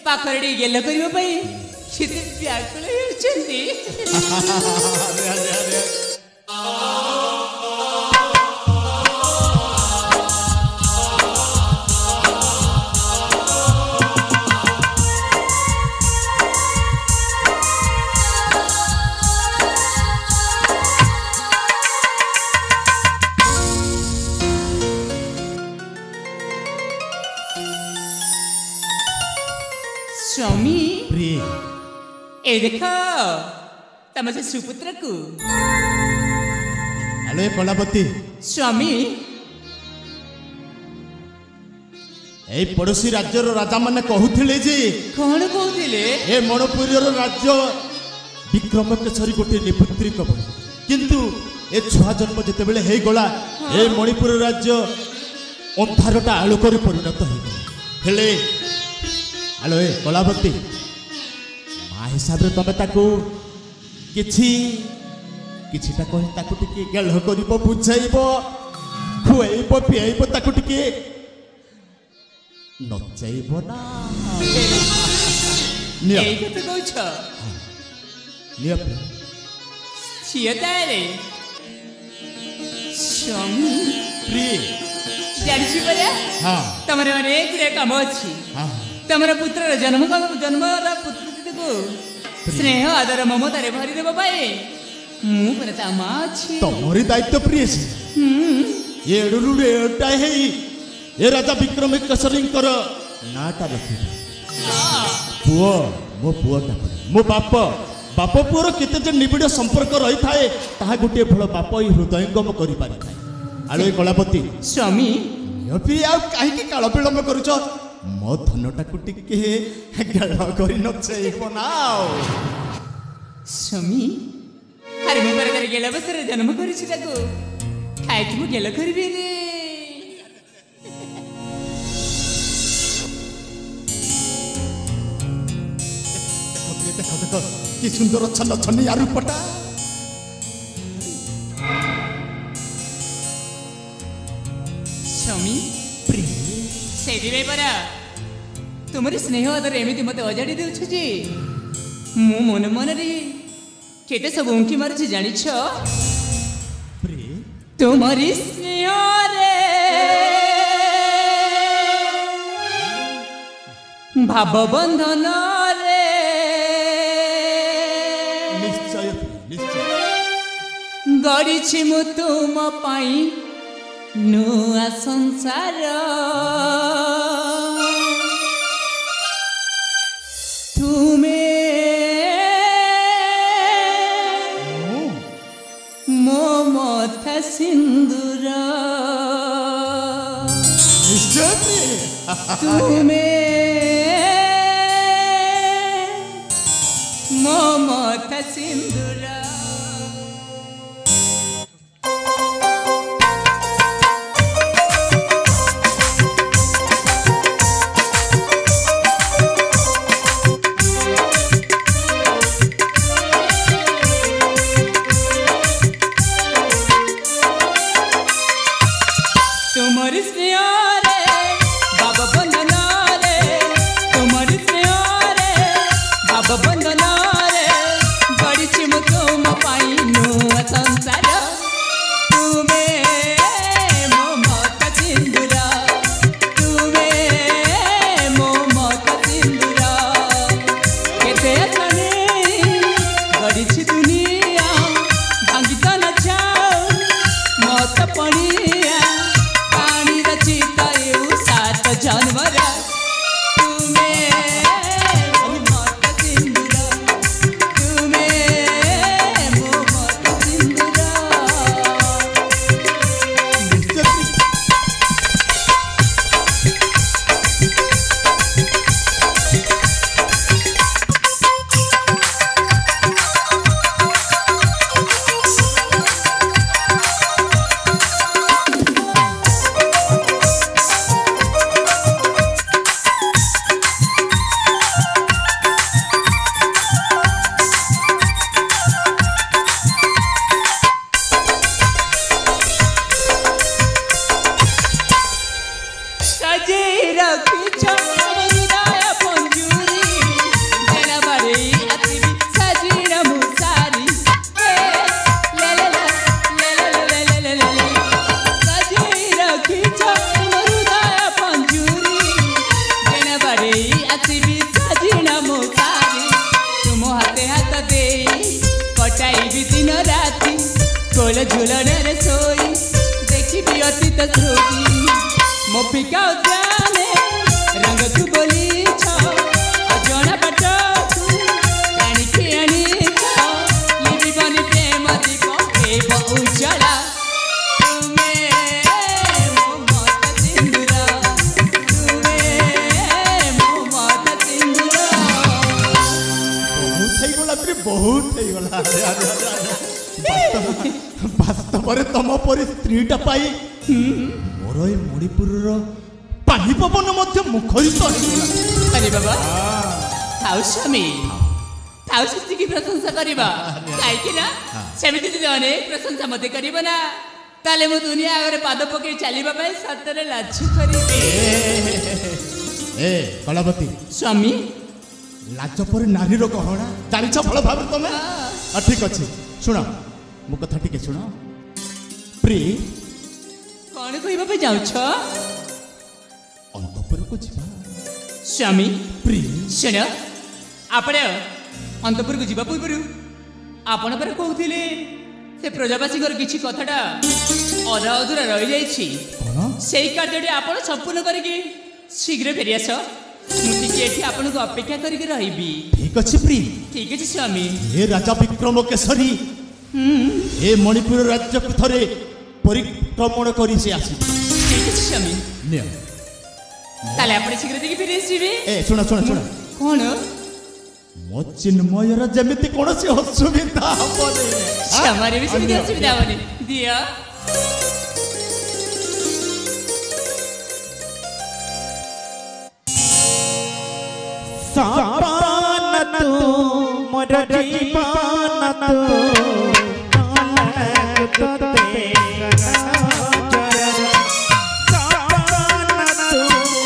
ପାଖରେ ଟିକେ ଗେଲ କରିବା ପାଇଁ ସେତେ ବ୍ୟାକୁଳ ହେଉଛନ୍ତି। स्वामी प्रिय ए देखो तम से सुपुत्र को। हेलो कलापति स्वामी ए पड़ोसी राज्यर राजा माने कहूथिले जे कौन कहूथिले ए मणिपुर राज्य विक्रम केसरी गोटे निपुत्रिक भई किंतु ए छुआ जन्म जेते बेले हे गला ए मणिपुर राज्य अंधारटा आलोकर परिणत हो हेले हेलो ए कलापति माँ हिसाब रे तमे ताको किछिटा कहि ताको टिके गेल करिबो बुझाइबो खुआइबो पियाइबो ताको टिके नचाइबो ना निया এই কথা কইছ निया छियतारे स्वामी प्रिय जानिछि परा हां तमरे अनेक गुड़े काम अछि हां तमर पुत्र जन्मर पुत्र को स्नेह आदर ममता रे भरी देबा पाए मु पर ता मां अछि तमरी दायित्व प्रिय ये एडुरुडे एटा हेई ए राजा विक्रम केसरींकर नाटा रखि पुओ मो पुओटा मो बाप पुओर केते जे निबिड़ संपर्क रही थाए ताहा गुटे फल बाप ही हृदयंगम करि पारि थाए आलो कलापति स्वामी यपि आ काहे की काल विलंब करूछ मो धनटा को टिके गेल करि नचाइबो नाओ स्वामी अरे मु पर करे गेला बसरे जन्म करिछि ताको खाइ कि मु गेला करबी रे देखो देखो कि सुंदर छन छनी आरु पटा स्वामी प्रिय सेदिरे परा तुमरी स्नेह आदर एमिति मते अजाडी देउछ जे मु मन मन रे केते सब उंकी मारुछि जानिछ प्रिय तुमरी स्नेह रे भाव बंधन रे निश्चय निश्चय गड़िछि मु तुम पाई नुआ संसार तुमे मो मथा सिंदूर निश्चय तुमे मो मथा सिंदूर तुमरी स्नेह रे बाबा बंधन रे तुमरी स्नेह रे बाबा बंधन रे गड़िछि मु तुम घरे आसबि साजिना मो सारी तुम हाथे हाथ दे कटाइबि दिन राति कोल झुलने सोई देखिबि अतीत स्मृति मो फिका उद्याने रंग तू बोली अजଣା बाट टाणिकी आनी लिबि बनी प्रेम दीप हेब उज्जला बहुत वास्तव तुम पर स्त्रीटा पाई मोर ए मणिपुर पानी पवन मुखरित अरे बाबा थाउ स्वामी थाउ की प्रशंसा करवा कहीं सेमती जी अनेक प्रशंसा मत करना ताले मु दुनिया आगे पाद पकई चलने सतरे लाज करी ए कलावती स्वामी लाज पर नारी गहना जानिछ भल भाव तुम ठीक अच्छे शुण मो कथा टिके शुण प्री कौन कहबा जाऊछ अंतपुर को जीवा स्वामी प्री शुण आपण अंतपुर को जीवा पूर्व आपण पर कहते से प्रजावासी किसी कथाटा अधा अधूरा रही जाइए से कार्य आपण संपूर्ण करके शीघ्र फेरी आस मुझे आपन को अपेक्षा करके रही ठीक अच्छे प्री ठीक अच्छे स्वामी हे राजा विक्रम केसरी हे मणिपुर राज्य पीठरे परिक्रमण करी से आसी ठीक अच्छे स्वामी ने ताले आपण शीघ्र देखि फेरी आसीबे ए सुन सुन सुन कोन मो चिन्मयर जेमिति कोनसी असुविधा हबने हमारे भी सुविधा असुविधा हबने दिया सापान तू मोर जीवन तू नालक तोते सापान तू मोर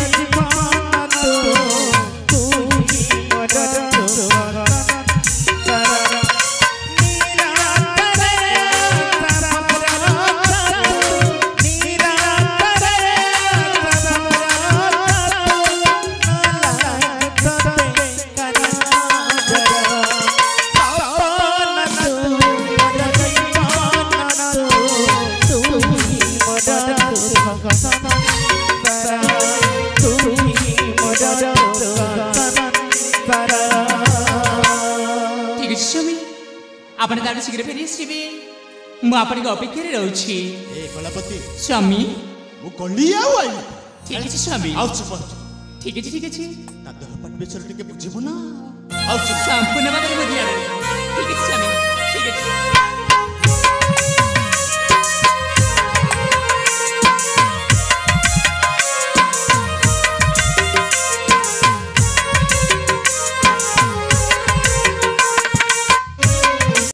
जीवन तू ही मोर आपण तार शीघ्र फेरी आसबे मु आपण को अपेक्षा रे रहउछि ए कलापति स्वामी मु कलिया आई ठीक अछि स्वामी आउ चुप ठीक अछि ता देह पट बेचर टिके बुझिबो ना आउ चुप संपूर्ण भाବରେ बुझिया ठीक अछि स्वामी ठीक अछि